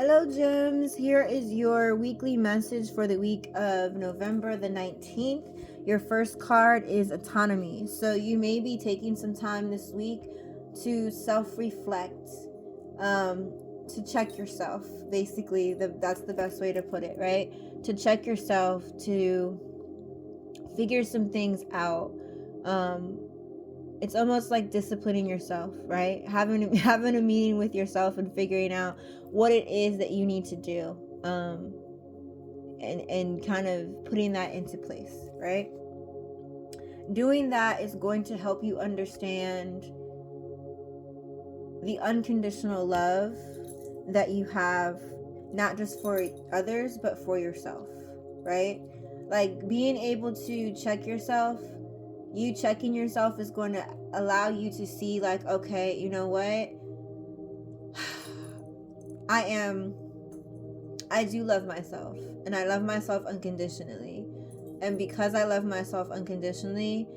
Hello, Gems. Here is your weekly message for the week of November the 19th. Your first card is autonomy. So you may be taking some time this week to self-reflect, to check yourself. Basically, that's the best way to put it, right? To check yourself, to figure some things out. It's almost like disciplining yourself, right? Having a meeting with yourself and figuring out what it is that you need to do, and kind of putting that into place, right? Doing that is going to help you understand the unconditional love that you have, not just for others but for yourself, right? Like being able to check yourself, you checking yourself is going to allow you to see, like, okay, you know what, I do love myself, and I love myself unconditionally, and because I love myself unconditionally,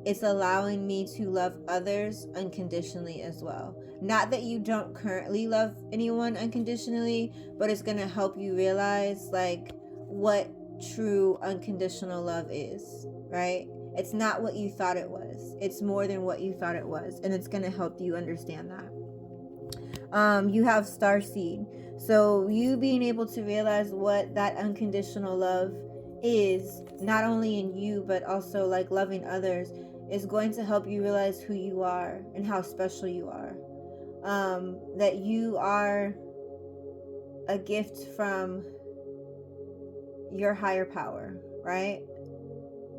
it's allowing me to love others unconditionally as well. Not that you don't currently love anyone unconditionally, but it's going to help you realize like what true unconditional love is, right? It's not what you thought it was. It's more than what you thought it was, and it's going to help you understand that. You have starseed. So you being able to realize what that unconditional love is, not only in you but also like loving others, is going to help you realize who you are and how special you are. That you are a gift from your higher power, right?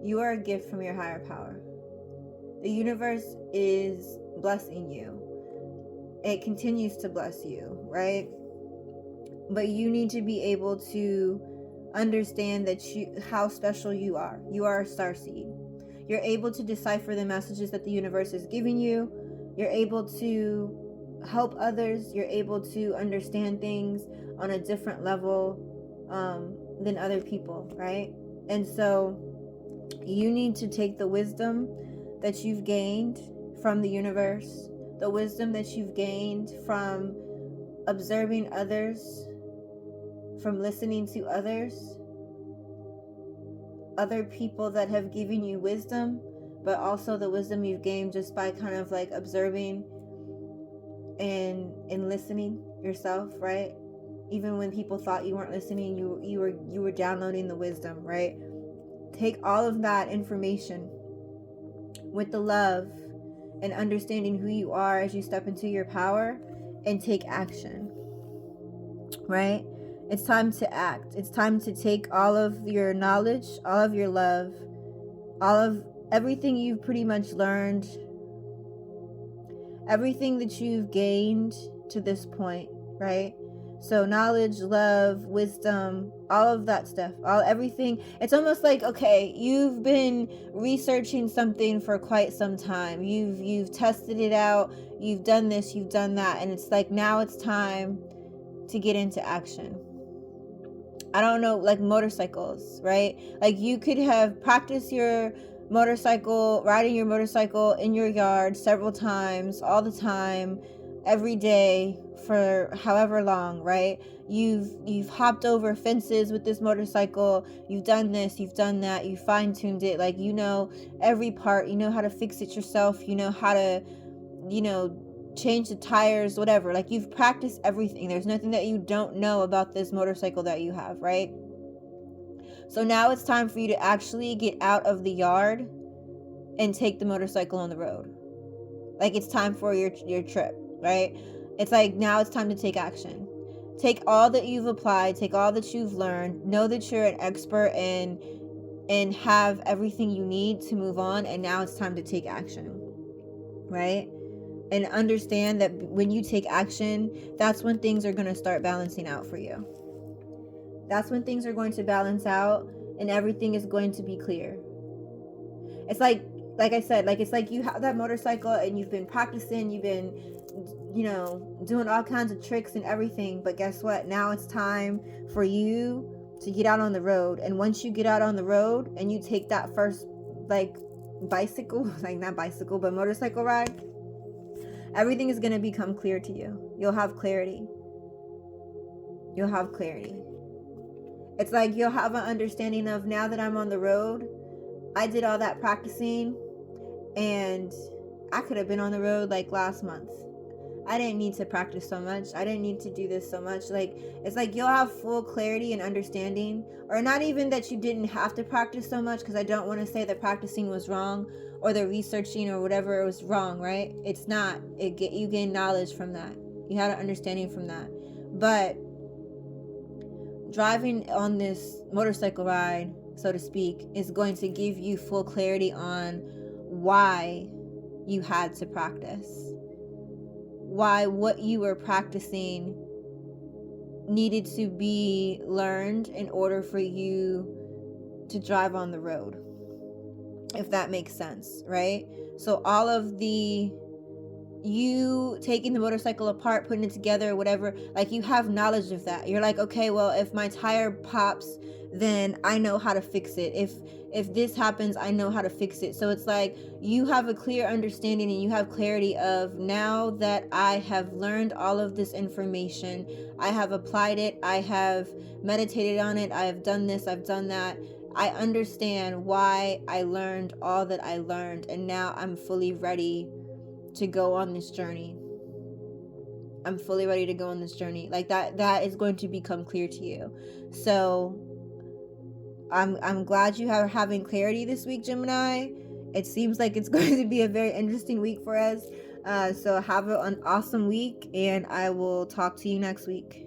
You are a gift from your higher power. The universe is blessing you. It continues to bless you, right? But you need to be able to understand that how special you are. You are a starseed. You're able to decipher the messages that the universe is giving you. You're able to help others. You're able to understand things on a different level than other people, right? And so you need to take the wisdom that you've gained from the universe, the wisdom that you've gained from observing others, from listening to others, other people that have given you wisdom, but also the wisdom you've gained just by kind of like observing and listening yourself, right? Even when people thought you weren't listening, you were downloading the wisdom, right? Take all of that information with the love and understanding who you are as you step into your power and take action, right? It's time to act. It's time to take all of your knowledge, all of your love, all of everything you've pretty much learned, everything that you've gained to this point, right? So knowledge, love, wisdom, all of that stuff, everything. It's almost like, okay, you've been researching something for quite some time. You've tested it out. You've done this, you've done that, and it's like now it's time to get into action. I don't know, like motorcycles, right? Like you could have practiced your riding your motorcycle in your yard several times, all the time, every day for however long, right? You've hopped over fences with this motorcycle. You've done this, you've done that. You fine-tuned it. Like, you know every part. You know how to fix it yourself. You know how to, change the tires, whatever. Like, you've practiced everything. There's nothing that you don't know about this motorcycle that you have, right? So now it's time for you to actually get out of the yard and take the motorcycle on the road. Like, it's time for your trip, right? It's like now it's time to take action. Take all that you've applied, take all that you've learned, know that you're an expert and have everything you need to move on, and now it's time to take action, right? And understand that when you take action, that's when things are going to start balancing out for you. That's when things are going to balance out and everything is going to be clear. It's like I said, like, it's like you have that motorcycle and you've been practicing, you've been, doing all kinds of tricks and everything. But guess what? Now it's time for you to get out on the road. And once you get out on the road and you take that first, like, bicycle, like not bicycle, but motorcycle ride, everything is going to become clear to you. You'll have clarity. You'll have clarity. It's like you'll have an understanding of, now that I'm on the road, I did all that practicing, and I could have been on the road like last month. I didn't need to practice so much. I didn't need to do this so much. Like, it's like you'll have full clarity and understanding, or not even that you didn't have to practice so much, because I don't want to say that practicing was wrong, or the researching or whatever was wrong, right? It's not. You gain knowledge from that. You had an understanding from that. But driving on this motorcycle ride, so to speak, is going to give you full clarity on why you had to practice, why what you were practicing needed to be learned in order for you to drive on the road, if that makes sense, right? So all of you taking the motorcycle apart, putting it together, whatever, like, you have knowledge of that. You're like, okay, well, if my tire pops, then I know how to fix it. If this happens, I know how to fix it. So it's like you have a clear understanding, and you have clarity of, now that I have learned all of this information, I have applied it, I have meditated on it, I have done this, I've done that, I understand why I learned all that I learned, and now I'm fully ready to go on this journey. I'm fully ready to go on this journey. Like, that is going to become clear to you. So I'm glad you are having clarity this week, Gemini. It seems like it's going to be a very interesting week for us. So have an awesome week, and I will talk to you next week.